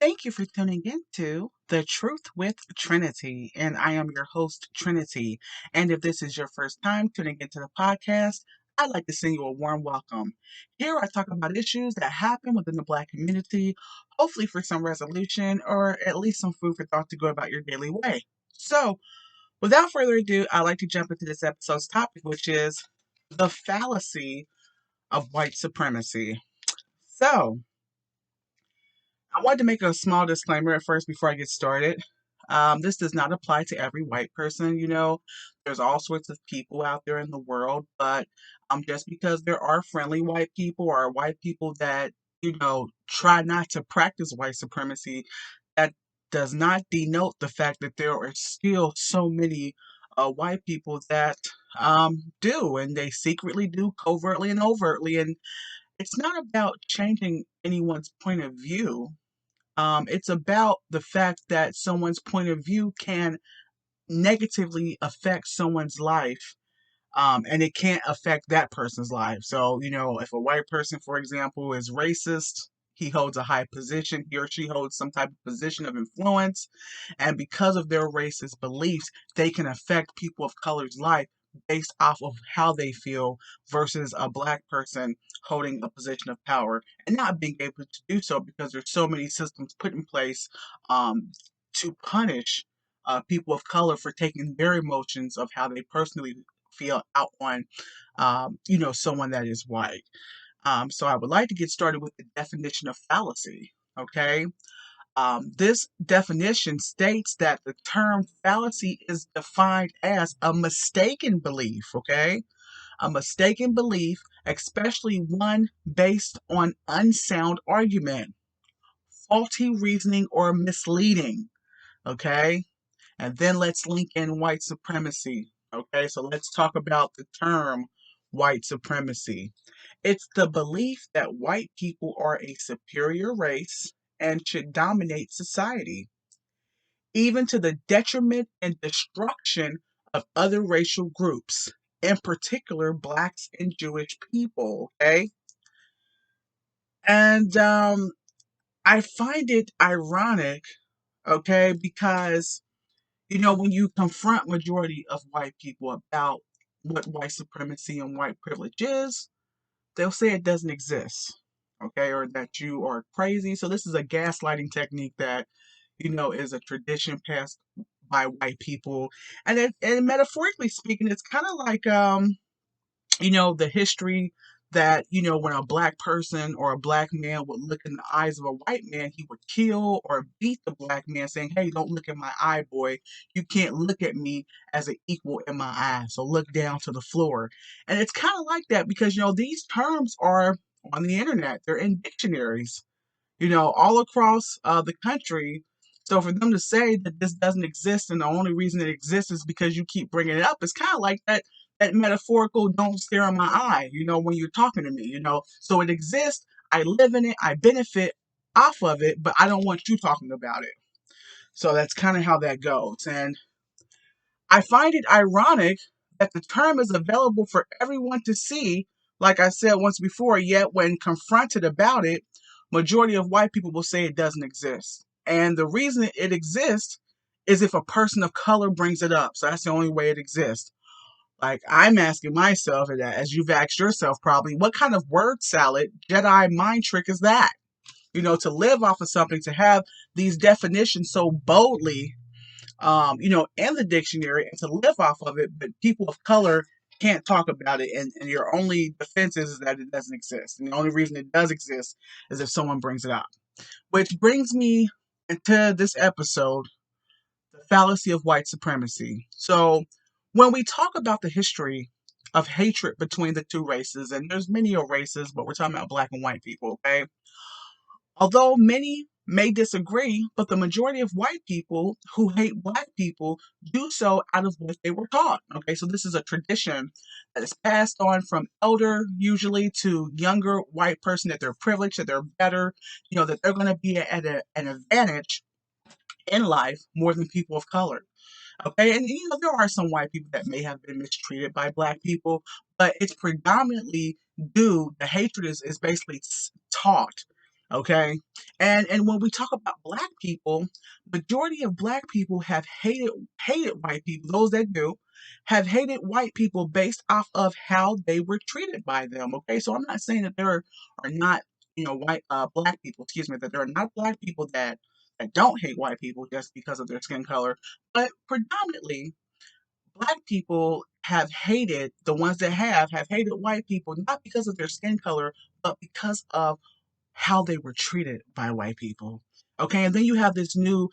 Thank you for tuning in to The Truth with Trinity, and I am your host, Trinity. And if this is your first time tuning into the podcast, I'd like to send you a warm welcome. Here I talk about issues that happen within the Black community, hopefully for some resolution or at least some food for thought to go about your daily way. So, without further ado, I'd like to jump into this episode's topic, which is the fallacy of white supremacy. So, I wanted to make a small disclaimer at first before I get started. This does not apply to every white person. There's all sorts of people out there in the world, but just because there are friendly white people or white people that, try not to practice white supremacy, that does not denote the fact that there are still so many white people that do, and they secretly do, covertly and overtly. And it's not about changing anyone's point of view. It's about the fact that someone's point of view can negatively affect someone's life, and it can't affect that person's life. So, if a white person, for example, is racist, he holds a high position, he or she holds some type of position of influence, and because of their racist beliefs, they can affect people of color's life based off of how they feel versus a black person holding a position of power and not being able to do so because there's so many systems put in place to punish people of color for taking their emotions of how they personally feel out on someone that is white. So I would like to get started with the definition of fallacy. Okay. This definition states that the term fallacy is defined as a mistaken belief, okay? A mistaken belief, especially one based on unsound argument, faulty reasoning, or misleading, okay? And then let's link in white supremacy, okay? So let's talk about the term white supremacy. It's the belief that white people are a superior race and should dominate society, even to the detriment and destruction of other racial groups, in particular blacks and Jewish people. Okay. And I find it ironic, okay, because when you confront majority of white people about what white supremacy and white privilege is, they'll say it doesn't exist, okay, or that you are crazy. So this is a gaslighting technique that is a tradition passed by white people, and metaphorically speaking, it's kind of like the history that when a black person or a black man would look in the eyes of a white man, he would kill or beat the black man, saying, "Hey, don't look in my eye, boy. You can't look at me as an equal in my eyes. So look down to the floor." And it's kind of like that because these terms are on the internet. They're in dictionaries, all across the country. So for them to say that this doesn't exist and the only reason it exists is because you keep bringing it up, it's kind of like that metaphorical "don't stare in my eye," when you're talking to me. So it exists, I live in it, I benefit off of it, but I don't want you talking about it. So that's kind of how that goes. And I find it ironic that the term is available for everyone to see, like I said once before, yet when confronted about it, majority of white people will say it doesn't exist. And the reason it exists is if a person of color brings it up. So that's the only way it exists. Like I'm asking myself, and as you've asked yourself probably, what kind of word salad, Jedi mind trick is that? To live off of something, to have these definitions so boldly in the dictionary and to live off of it, but people of color can't talk about it, and your only defense is that it doesn't exist. And the only reason it does exist is if someone brings it up. Which brings me into this episode, the fallacy of white supremacy. So when we talk about the history of hatred between the two races, and there's many races, but we're talking about black and white people, okay? Although many may disagree, but the majority of white people who hate black people do so out of what they were taught. Okay, so this is a tradition that is passed on from elder usually to younger white person, that they're privileged, that they're better, that they're going to be at an advantage in life more than people of color. Okay, and there are some white people that may have been mistreated by black people, but it's predominantly the hatred is basically taught Okay. And when we talk about black people, majority of black people have hated white people. Those that do have hated white people based off of how they were treated by them. Okay. So I'm not saying that there are not, white black people, excuse me, that there are not black people that don't hate white people just because of their skin color, but predominantly black people have hated the ones that have hated white people not because of their skin color, but because of how they were treated by white people. Okay, and then you have this new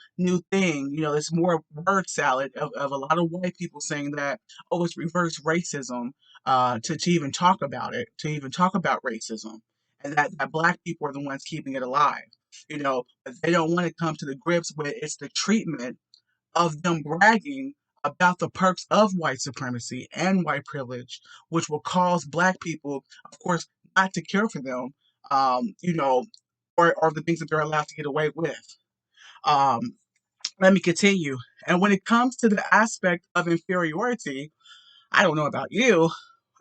thing, this more word salad of a lot of white people saying that, oh, it's reverse racism, to even talk about it, to even talk about racism, and that black people are the ones keeping it alive. But they don't want to come to the grips with it's the treatment of them bragging about the perks of white supremacy and white privilege, which will cause black people, of course, not to care for them, um, you know, or the things that they're allowed to get away with. Um, Let me continue. And when it comes to the aspect of inferiority, I don't know about you,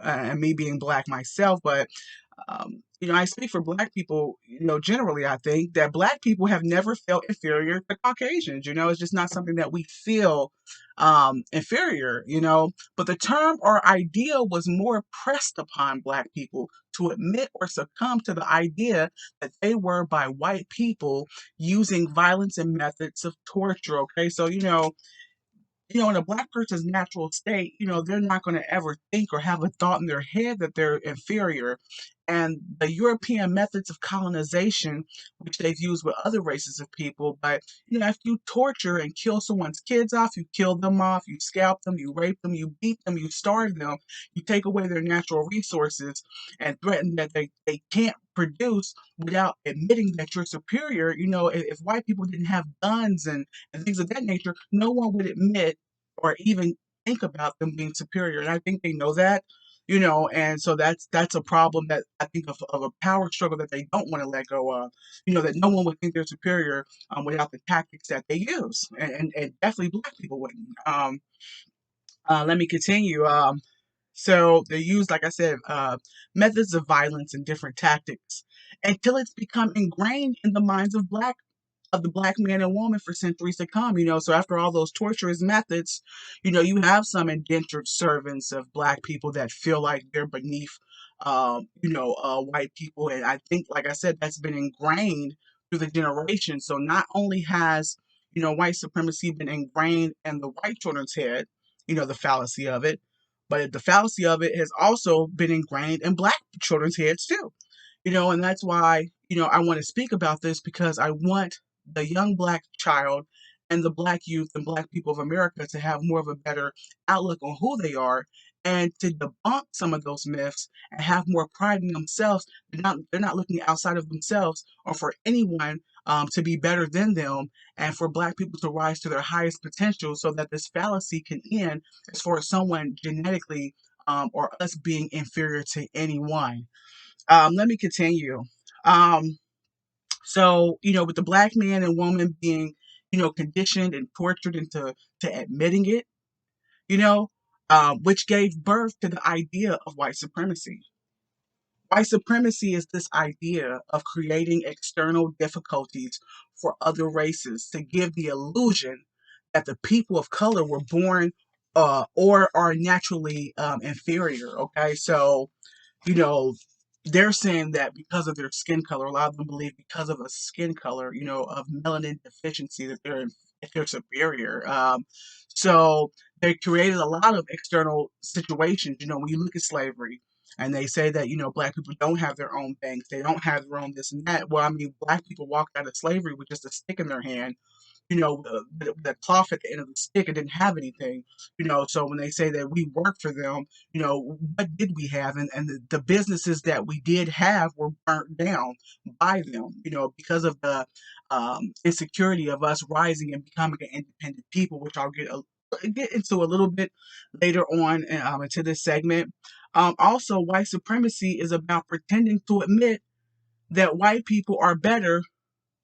and me being black myself, but I speak for black people, generally, I think that black people have never felt inferior to Caucasians. It's just not something that we feel inferior, but the term or idea was more pressed upon black people to admit or succumb to the idea that they were by white people using violence and methods of torture. Okay. So, in a black person's natural state, they're not going to ever think or have a thought in their head that they're inferior. And the European methods of colonization, which they've used with other races of people, but if you torture and kill someone's kids off, you kill them off, you scalp them, you rape them, you beat them, you starve them, you take away their natural resources and threaten that they can't produce without admitting that you're superior. If white people didn't have guns and things of that nature, no one would admit or even think about them being superior. And I think they know that, and so that's a problem that I think of a power struggle that they don't want to let go of. That no one would think they're superior without the tactics that they use, and definitely black people wouldn't. Let me continue. So they use, like I said, methods of violence and different tactics until it's become ingrained in the minds of the black man and woman for centuries to come. So after all those torturous methods, you have some indentured servants of black people that feel like they're beneath, white people. And I think, like I said, that's been ingrained through the generations. So not only has, white supremacy been ingrained in the white children's head, the fallacy of it, but the fallacy of it has also been ingrained in black children's heads too. And that's why, I want to speak about this because I want the young black child and the black youth and black people of America to have more of a better outlook on who they are and to debunk some of those myths and have more pride in themselves. They're not looking outside of themselves or for anyone to be better than them, and for black people to rise to their highest potential so that this fallacy can end as far as someone genetically or us being inferior to anyone. Let me continue. Um, so, with the black man and woman being, conditioned and tortured into admitting it, which gave birth to the idea of white supremacy. White supremacy is this idea of creating external difficulties for other races to give the illusion that the people of color were born or are naturally inferior. Okay, so you know, they're saying that because of their skin color, a lot of them believe because of a skin color, of melanin deficiency, that they're superior. So they created a lot of external situations. When you look at slavery, and they say that black people don't have their own banks, they don't have their own this and that. Well, I mean, black people walked out of slavery with just a stick in their hand, the cloth at the end of the stick, it didn't have anything, so when they say that we worked for them, what did we have? And the businesses that we did have were burnt down by them, because of the insecurity of us rising and becoming an independent people, which I'll get into a little bit later on into this segment. Also, white supremacy is about pretending to admit that white people are better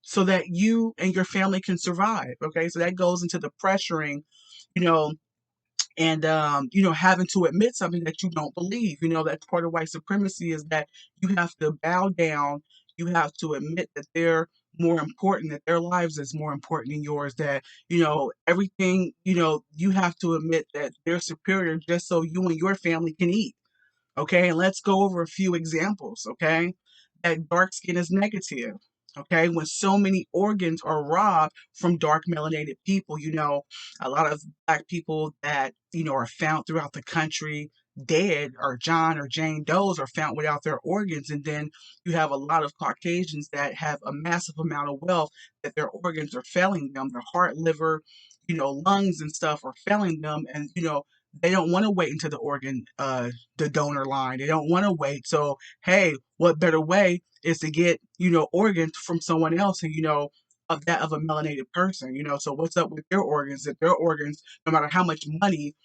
so that you and your family can survive. Okay, so that goes into the pressuring, you know, and having to admit something that you don't believe. That's part of white supremacy is that you have to bow down. you have to admit that they're more important, that their lives is more important than yours, that, everything, you have to admit that they're superior just so you and your family can eat. Okay, and let's go over a few examples. Okay, that dark skin is negative. Okay, when so many organs are robbed from dark melanated people, a lot of black people that are found throughout the country dead, or John or Jane Does are found without their organs, and then you have a lot of Caucasians that have a massive amount of wealth that their organs are failing them, their heart, liver, lungs and stuff are failing them, and they don't want to wait until the donor line. They don't want to wait. So, hey, what better way is to get, organs from someone else, and, of a melanated person, so what's up with their organs? That their organs, no matter how much money,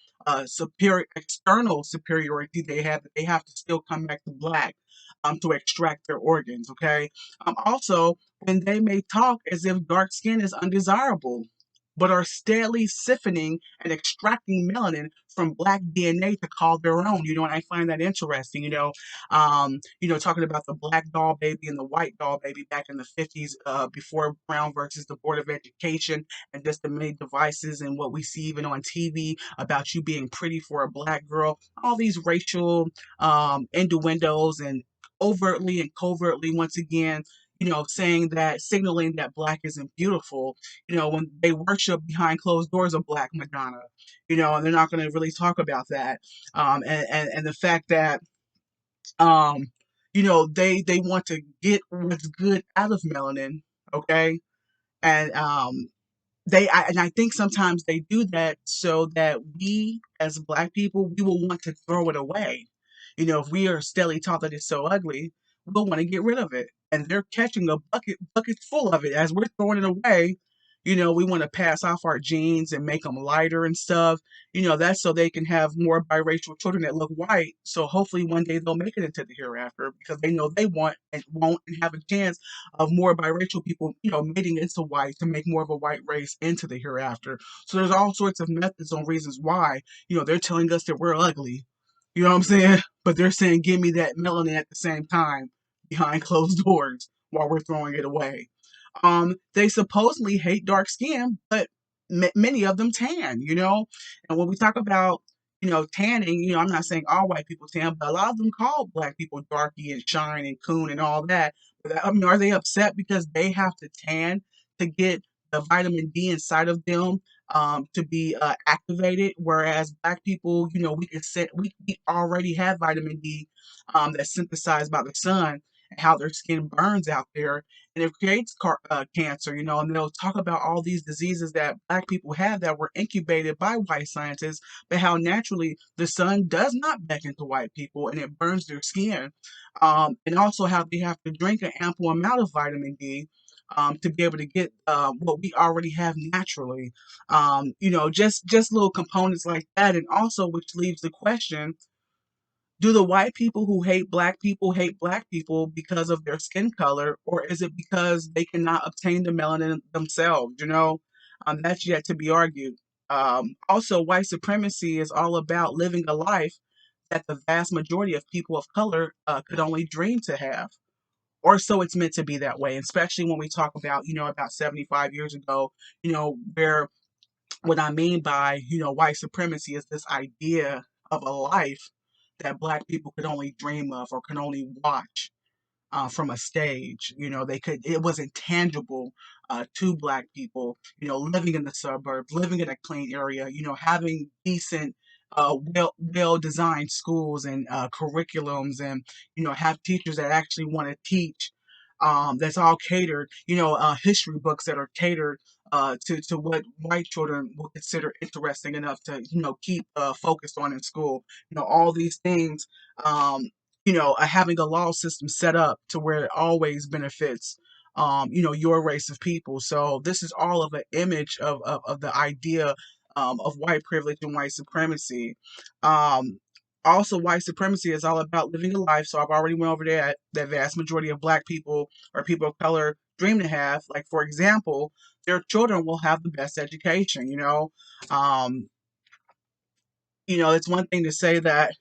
superior external superiority they have, they have to still come back to black, to extract their organs. Okay. Also, when they may talk as if dark skin is undesirable, but are steadily siphoning and extracting melanin from black DNA to call their own. And I find that interesting. Talking about the black doll baby and the white doll baby back in the 50s, before Brown versus the Board of Education, and just the many devices and what we see even on TV about you being pretty for a black girl. All these racial innuendos and overtly and covertly, once again, saying that, signaling that black isn't beautiful, when they worship behind closed doors of Black Madonna, and they're not going to really talk about that. And the fact that, um, they want to get what's good out of melanin, okay? And and I think sometimes they do that so that we as black people, we will want to throw it away. If we are steadily taught that it's so ugly, we'll want to get rid of it. And they're catching a bucket full of it as we're throwing it away. We want to pass off our genes and make them lighter and stuff. That's so they can have more biracial children that look white. So hopefully one day they'll make it into the hereafter, because they know they want and won't and have a chance of more biracial people, mating into white to make more of a white race into the hereafter. So there's all sorts of methods on reasons why, they're telling us that we're ugly. You know what I'm saying? But they're saying, give me that melanin at the same time behind closed doors while we're throwing it away. They supposedly hate dark skin, but many of them tan, And when we talk about, tanning, I'm not saying all white people tan, but a lot of them call black people darky and shine and coon and all that. But I mean, are they upset because they have to tan to get the vitamin D inside of them, to be activated? Whereas black people, we already have vitamin D, that's synthesized by the sun, and how their skin burns out there, and it creates cancer, and they'll talk about all these diseases that black people have that were incubated by white scientists, but how naturally the sun does not beckon to white people and it burns their skin. And also how they have to drink an ample amount of vitamin D, to be able to get what we already have naturally. Just little components like that. And also, which leaves the question, do the white people who hate black people because of their skin color, or is it because they cannot obtain the melanin themselves? That's yet to be argued. Also, white supremacy is all about living a life that the vast majority of people of color could only dream to have. Or so it's meant to be that way, especially when we talk about, about 75 years ago, where what I mean by, white supremacy is this idea of a life that black people could only dream of or can only watch from a stage. It wasn't tangible to black people, living in the suburbs, living in a clean area, having decent, well designed schools and curriculums, and, have teachers that actually want to teach. That's all catered, history books that are catered to what white children will consider interesting enough to, keep focused on in school. All these things, having a law system set up to where it always benefits, your race of people. So this is all of an image of the idea, of white privilege and white supremacy. Um, Also, white supremacy is all about living a life. So I've already went over that vast majority of black people or people of color dream to have. Like, for example, their children will have the best education. Um, it's one thing to say that,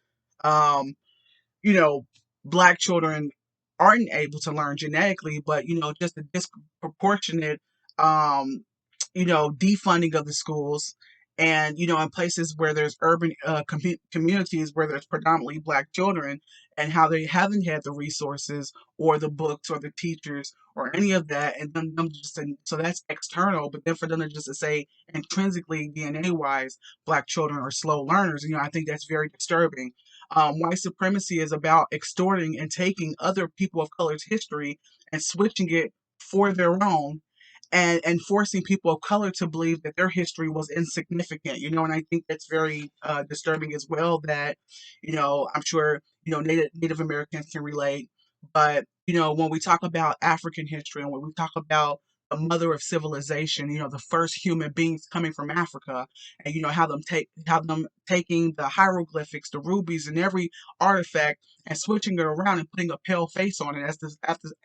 um, you know, black children aren't able to learn genetically, but just a disproportionate, um, defunding of the schools, and in places where there's urban communities where there's predominantly Black children, and how they haven't had the resources or the books or the teachers or any of that, and then them just so that's external, but then for them to just to say intrinsically DNA wise, Black children are slow learners, I think that's very disturbing. White supremacy is about extorting and taking other people of color's history and switching it for their own, and forcing people of color to believe that their history was insignificant, and I think that's very disturbing as well. That, I'm sure, Native Americans can relate, but, when we talk about African history and when we talk about the mother of civilization, the first human beings coming from Africa, and how them taking the hieroglyphics, the rubies, and every artifact and switching it around and putting a pale face on it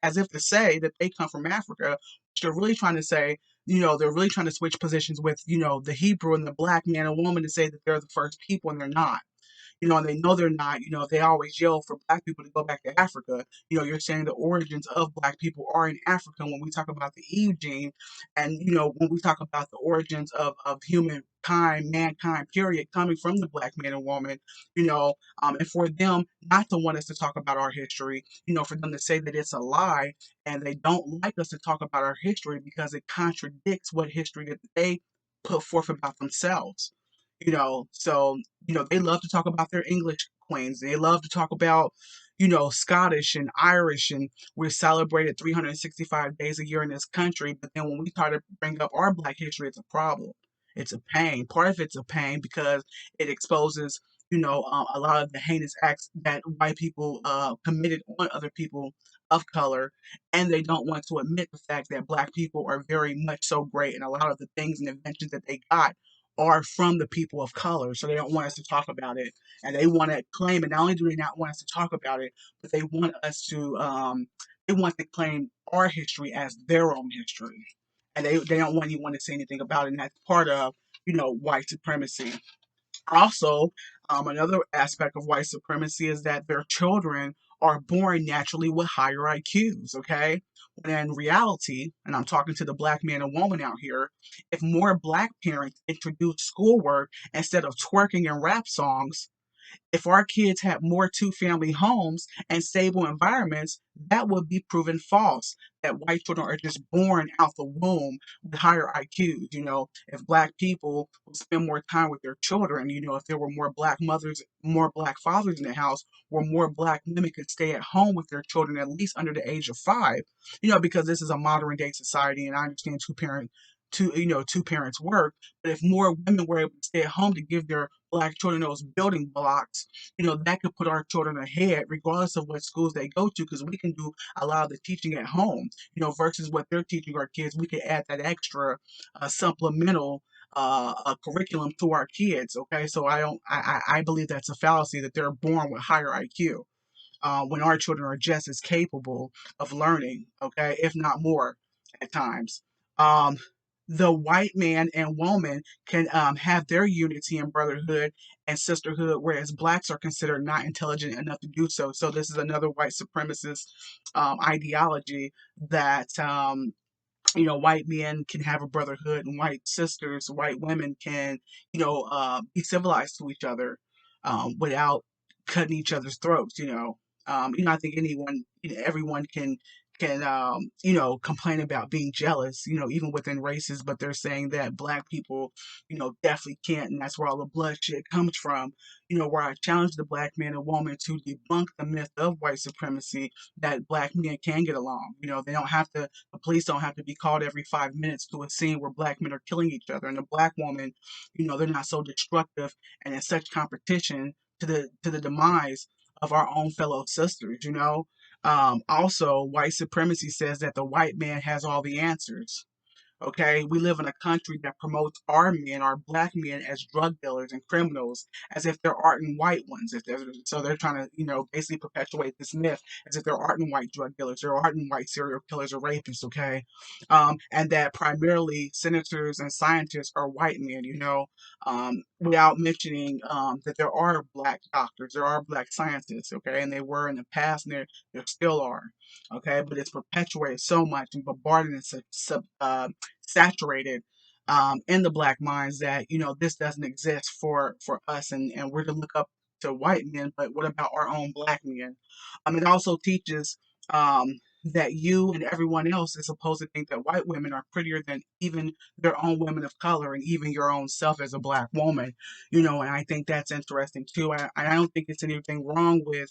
as if to say that they come from Africa. They're really trying to say, they're really trying to switch positions with, the Hebrew and the Black man and woman to say that they're the first people, and they're not. And they know they're not. They always yell for Black people to go back to Africa. You're saying the origins of Black people are in Africa when we talk about the Eve gene, and when we talk about the origins of humankind, mankind, period, coming from the Black man and woman, and for them not to want us to talk about our history, for them to say that it's a lie, and they don't like us to talk about our history because it contradicts what history that they put forth about themselves. So they love to talk about their English queens. They love to talk about, Scottish and Irish, and we're celebrated 365 days a year in this country. But then when we try to bring up our Black history, it's a problem. It's a pain. Part of it's a pain because it exposes, a lot of the heinous acts that white people committed on other people of color, and they don't want to admit the fact that Black people are very much so great, and a lot of the things and inventions that they got are from the people of color. So they don't want us to talk about it, and they want to claim it. Not only do they not want us to talk about it, but they want to claim our history as their own history, and they don't want anyone to say anything about it. And that's part of white supremacy. Also, another aspect of white supremacy is that their children are born naturally with higher IQs, okay? When in reality, and I'm talking to the Black man and woman out here, if more Black parents introduce schoolwork instead of twerking and rap songs, if our kids had more two-family homes and stable environments, that would be proven false. That white children are just born out the womb with higher IQs. If Black people would spend more time with their children, if there were more Black mothers, more Black fathers in the house, where more Black women could stay at home with their children at least under the age of 5, because this is a modern day society, and I understand two parents work, but if more women were able to stay at home to give their Black children those building blocks, that could put our children ahead, regardless of what schools they go to, because we can do a lot of the teaching at home, versus what they're teaching our kids. We could add that extra supplemental curriculum to our kids. Okay, so I don't, I believe that's a fallacy that they're born with higher IQ. When our children are just as capable of learning, okay, if not more at times. Um, the white man and woman can have their unity and brotherhood and sisterhood, whereas blacks are considered not intelligent enough to do so. So this is another white supremacist ideology that white men can have a brotherhood, and white sisters, white women can, be civilized to each other without cutting each other's throats. I think everyone can complain about being jealous, even within races, but they're saying that Black people, definitely can't, and that's where all the bloodshed comes from. Where I challenge the Black man and woman to debunk the myth of white supremacy that Black men can get along. They don't have to, the police don't have to be called every 5 minutes to a scene where Black men are killing each other, and the Black woman, they're not so destructive and in such competition to the demise of our own fellow sisters. Also, white supremacy says that the white man has all the answers. Okay, we live in a country that promotes our men, our Black men, as drug dealers and criminals, as if there aren't white ones. So they're trying to, basically perpetuate this myth as if there aren't white drug dealers, there aren't white serial killers or rapists. Okay, and that primarily senators and scientists are white men. Without mentioning that there are Black doctors, there are Black scientists. Okay, and they were in the past, and there still are. Okay, but it's perpetuated so much and bombarded and saturated in the black minds that this doesn't exist for us, and we're to look up to white men, but what about our own black men? It also teaches that you and everyone else is supposed to think that white women are prettier than even their own women of color and even your own self as a black woman. And I think that's interesting too. I don't think it's anything wrong with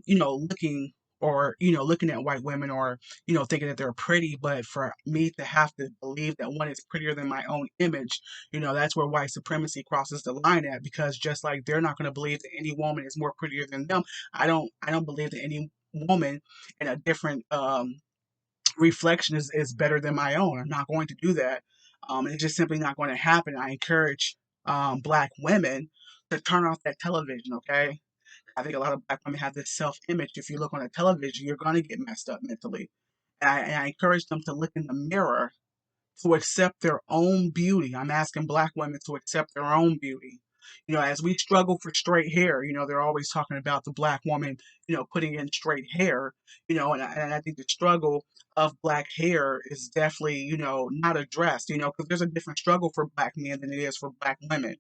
looking or looking at white women or thinking that they're pretty, but for me to have to believe that one is prettier than my own image, that's where white supremacy crosses the line at, because just like they're not going to believe that any woman is more prettier than them, I don't believe that any woman in a different reflection is better than my own. I'm not going to do that. It's just simply not going to happen. I encourage black women to turn off that television, okay? I think a lot of black women have this self-image. If you look on a television, you're going to get messed up mentally. And I encourage them to look in the mirror to accept their own beauty. I'm asking black women to accept their own beauty. As we struggle for straight hair, they're always talking about the black woman, putting in straight hair, and I think the struggle of black hair is definitely, not addressed, because there's a different struggle for black men than it is for black women.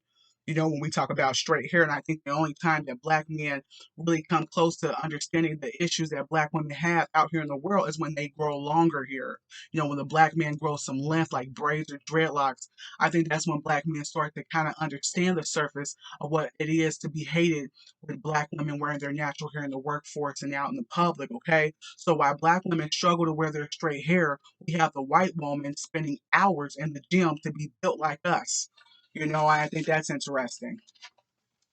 When we talk about straight hair, and I think the only time that black men really come close to understanding the issues that black women have out here in the world is when they grow longer hair. When the black man grows some length like braids or dreadlocks, I think that's when black men start to kind of understand the surface of what it is to be hated with black women wearing their natural hair in the workforce and out in the public, okay? So while black women struggle to wear their straight hair, we have the white woman spending hours in the gym to be built like us. I think that's interesting.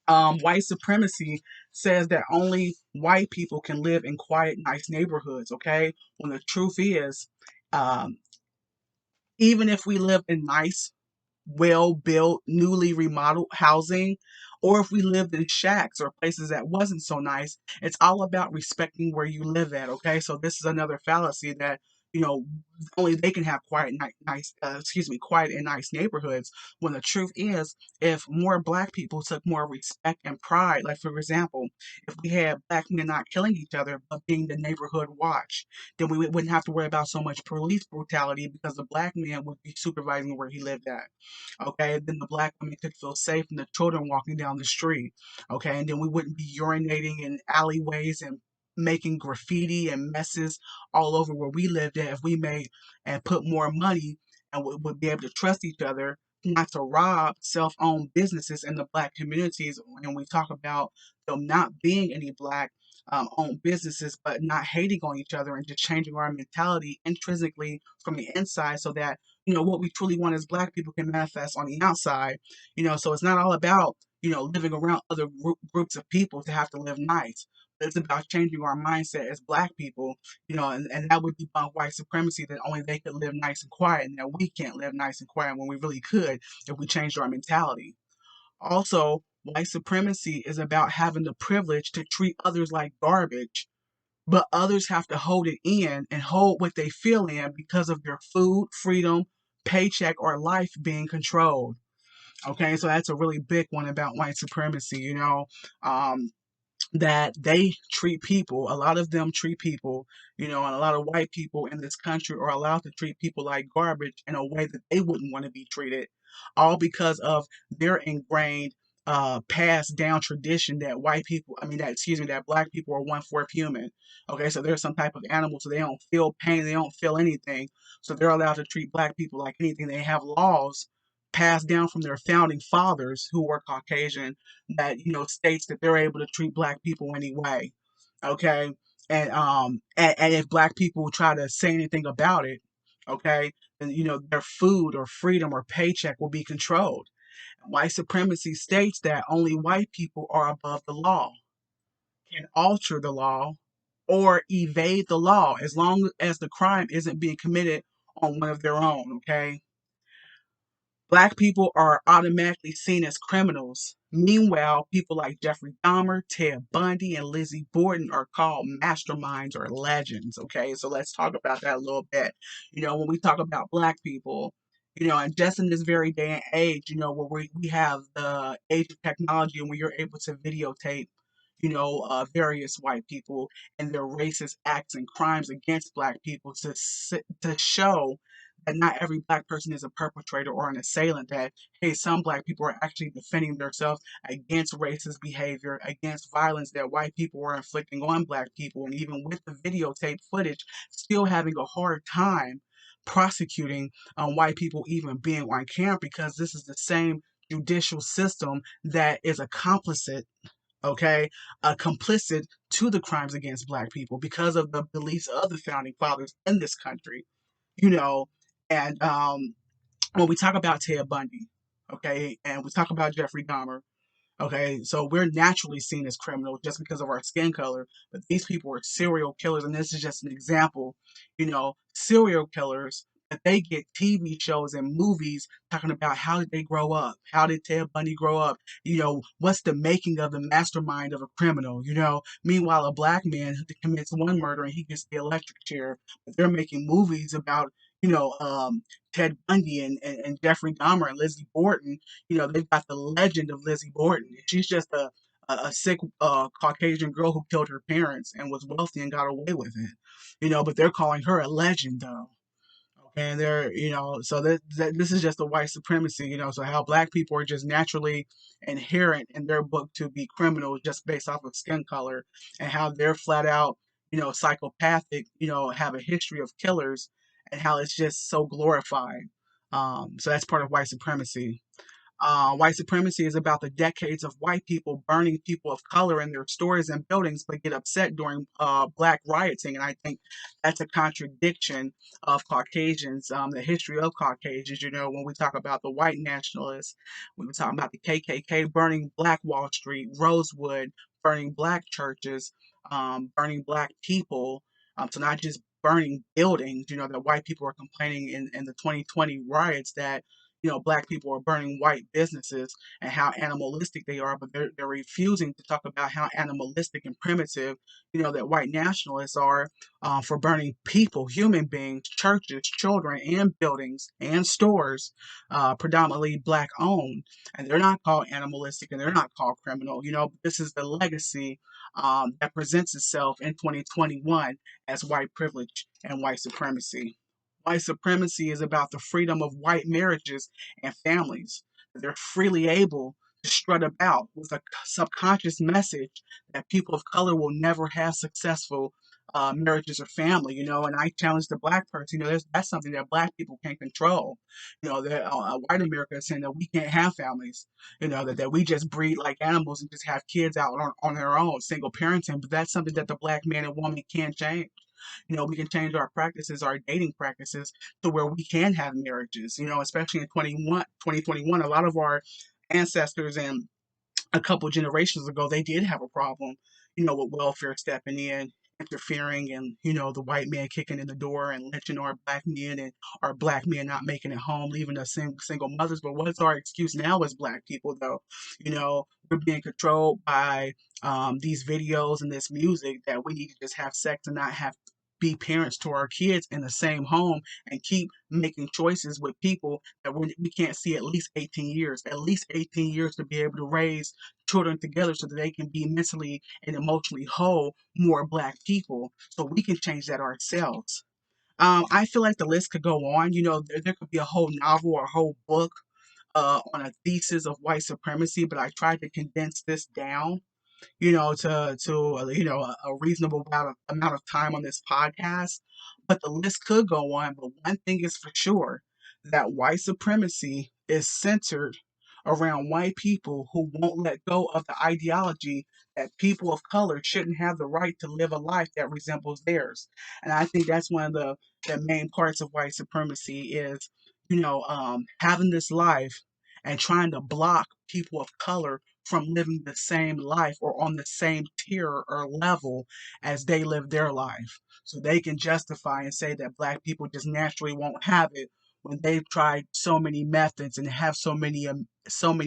White supremacy says that only white people can live in quiet, nice neighborhoods, okay? When the truth is, um, even if we live in nice, well built, newly remodeled housing, or if we lived in shacks or places that wasn't so nice, it's all about respecting where you live at. Okay, so this is another fallacy that only they can have quiet, nice, quiet and nice neighborhoods. When the truth is, if more black people took more respect and pride, like for example, if we had black men not killing each other but being the neighborhood watch, then we wouldn't have to worry about so much police brutality because the black man would be supervising where he lived at. Okay, then the black women could feel safe and the children walking down the street. Okay, and then we wouldn't be urinating in alleyways and making graffiti and messes all over where we lived at if we made and put more money and would be able to trust each other not to rob self-owned businesses in the black communities. And we talk about them not being any black owned businesses, but not hating on each other and just changing our mentality intrinsically from the inside so that what we truly want as black people can manifest on the outside. So it's not all about living around other groups of people to have to live nice. It's about changing our mindset as black people, and that would debunk white supremacy, that only they could live nice and quiet and that we can't live nice and quiet when we really could if we changed our mentality. Also, white supremacy is about having the privilege to treat others like garbage, but others have to hold it in and hold what they feel in because of their food, freedom, paycheck, or life being controlled. Okay, so that's a really big one about white supremacy, um, that they treat people, a lot of them treat people, and a lot of white people in this country are allowed to treat people like garbage in a way that they wouldn't want to be treated, all because of their ingrained passed down tradition that white people, I mean that excuse me, that black people are one fourth human. Okay, so they're some type of animal, so they don't feel pain, they don't feel anything. So they're allowed to treat black people like anything. They have laws passed down from their founding fathers who were Caucasian that states that they're able to treat black people anyway. Okay, and if black people try to say anything about it, okay, then their food or freedom or paycheck will be controlled. White supremacy states that only white people are above the law, can alter the law, or evade the law as long as the crime isn't being committed on one of their own. Okay, black people are automatically seen as criminals. Meanwhile, people like Jeffrey Dahmer, Ted Bundy, and Lizzie Borden are called masterminds or legends. Okay, so let's talk about that a little bit. When we talk about black people, and just in this very day and age, where we have the age of technology and where you're able to videotape, various white people and their racist acts and crimes against black people to show that not every black person is a perpetrator or an assailant, that, hey, some black people are actually defending themselves against racist behavior, against violence that white people were inflicting on black people, and even with the videotape footage, still having a hard time prosecuting white people even being on camera, because this is the same judicial system that is a complicit, okay, complicit to the crimes against black people because of the beliefs of the founding fathers in this country, you know. And when we talk about Ted Bundy, okay, and we talk about Jeffrey Dahmer, okay, so we're naturally seen as criminals just because of our skin color, but these people are serial killers, and this is just an example. Serial killers, that they get TV shows and movies talking about how did they grow up, how did Ted Bundy grow up, what's the making of the mastermind of a criminal. Meanwhile, a black man who commits one murder and he gets the electric chair, but they're making movies about Ted Bundy and Jeffrey Dahmer and Lizzie Borden. They've got the legend of Lizzie Borden. She's just a sick Caucasian girl who killed her parents and was wealthy and got away with it. But they're calling her a legend though. And so this is just the white supremacy, so how black people are just naturally inherent in their book to be criminals just based off of skin color, and how they're flat out, psychopathic, have a history of killers, and how it's just so glorified. So that's part of white supremacy. White supremacy is about the decades of white people burning people of color in their stores and buildings, but get upset during black rioting. And I think that's a contradiction of Caucasians, the history of Caucasians. When we talk about the white nationalists, when we talk about the KKK burning Black Wall Street, Rosewood, burning black churches, burning black people. So not just burning buildings, that white people are complaining in the 2020 riots that black people are burning white businesses and how animalistic they are, but they're refusing to talk about how animalistic and primitive, that white nationalists are for burning people, human beings, churches, children, and buildings and stores, predominantly black owned. And they're not called animalistic and they're not called criminal. This is the legacy that presents itself in 2021 as white privilege and white supremacy. White supremacy is about the freedom of white marriages and families. They're freely able to strut about with a subconscious message that people of color will never have successful marriages or family, and I challenge the black person, that's something that black people can't control. That white America is saying that we can't have families, that we just breed like animals and just have kids out on their own, single parenting, but that's something that the black man and woman can change. We can change our practices, our dating practices, to where we can have marriages, especially in 2021. A lot of our ancestors and a couple generations ago, they did have a problem, with welfare stepping in, interfering, and, the white man kicking in the door and lynching our black men, and our black men not making it home, leaving us single mothers. But what's our excuse now as black people, though? We're being controlled by these videos and this music that we need to just have sex and not have be parents to our kids in the same home and keep making choices with people that we can't see at least 18 years to be able to raise children together so that they can be mentally and emotionally whole, more black people. So we can change that ourselves. I feel like the list could go on. There could be a whole novel or a whole book on a thesis of white supremacy, but I tried to condense this down, to a reasonable amount of time on this podcast. But the list could go on. But one thing is for sure, that white supremacy is centered around white people who won't let go of the ideology that people of color shouldn't have the right to live a life that resembles theirs. And I think that's one of the main parts of white supremacy is, having this life and trying to block people of color from living the same life or on the same tier or level as they live their life. So they can justify and say that black people just naturally won't have it when they've tried so many methods and have so many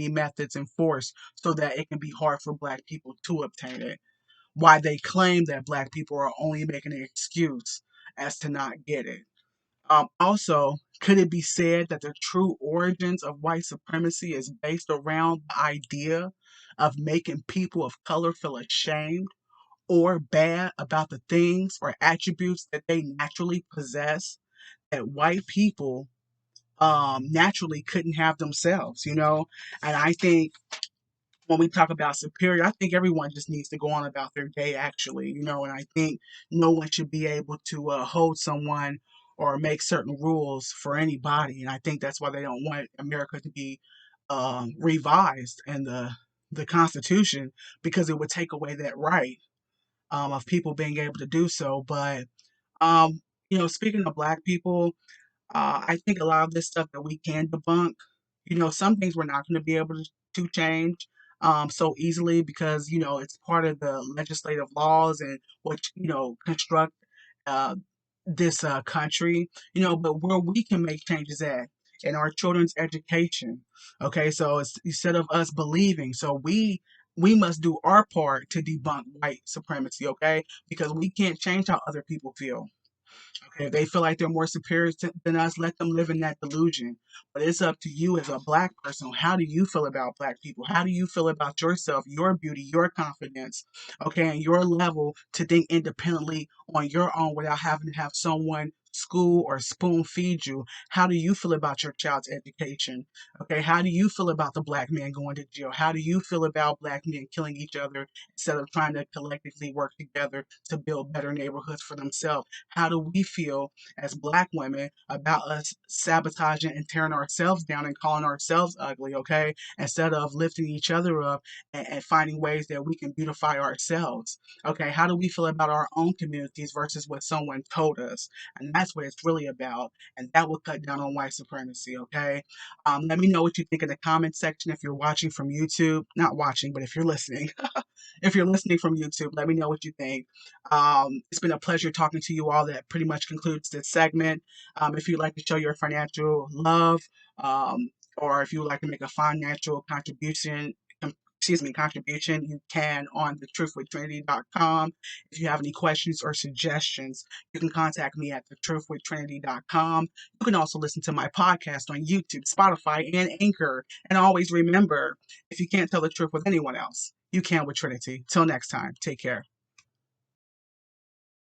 methods enforced so that it can be hard for black people to obtain it. Why they claim that black people are only making an excuse as to not get it. Also, could it be said that the true origins of white supremacy is based around the idea of making people of color feel ashamed or bad about the things or attributes that they naturally possess that white people naturally couldn't have themselves, you know? And I think when we talk about superior, I think everyone just needs to go on about their day, actually, you know, and I think no one should be able to hold someone or make certain rules for anybody. And I think that's why they don't want America to be revised in the Constitution, because it would take away that right of people being able to do so. But, um, you know, speaking of Black people, I think a lot of this stuff that we can debunk, you know, some things we're not going to be able to change so easily because, you know, it's part of the legislative laws and what, you know, construct uh, this country, you know, but where we can make changes at in our children's education. Okay, so it's instead of us believing, so we must do our part to debunk white supremacy, okay? Because we can't change how other people feel. Okay, if they feel like they're more superior than us, let them live in that delusion. But it's up to you as a Black person. How do you feel about Black people? How do you feel about yourself, your beauty, your confidence, okay, and your level to think independently on your own without having to have someone school or spoon feed you? How do you feel about your child's education? Okay, how do you feel about the Black man going to jail? How do you feel about Black men killing each other instead of trying to collectively work together to build better neighborhoods for themselves? How do we feel as Black women about us sabotaging and tearing ourselves down and calling ourselves ugly, okay? Instead of lifting each other up and finding ways that we can beautify ourselves, okay? How do we feel about our own communities versus what someone told us? And that's what it's really about. And that will cut down on white supremacy, okay? Let me know what you think in the comment section if you're watching from YouTube. Not watching, but if you're listening. If you're listening from YouTube, let me know what you think. It's been a pleasure talking to you all. That pretty much concludes this segment. If you'd like to show your financial love, or if you would like to make a financial contribution, you can on thetruthwithtrinity.com. If you have any questions or suggestions, you can contact me at thetruthwithtrinity.com. You can also listen to my podcast on YouTube, Spotify, and Anchor. And always remember, if you can't tell the truth with anyone else, you can with Trinity. Till next time, take care.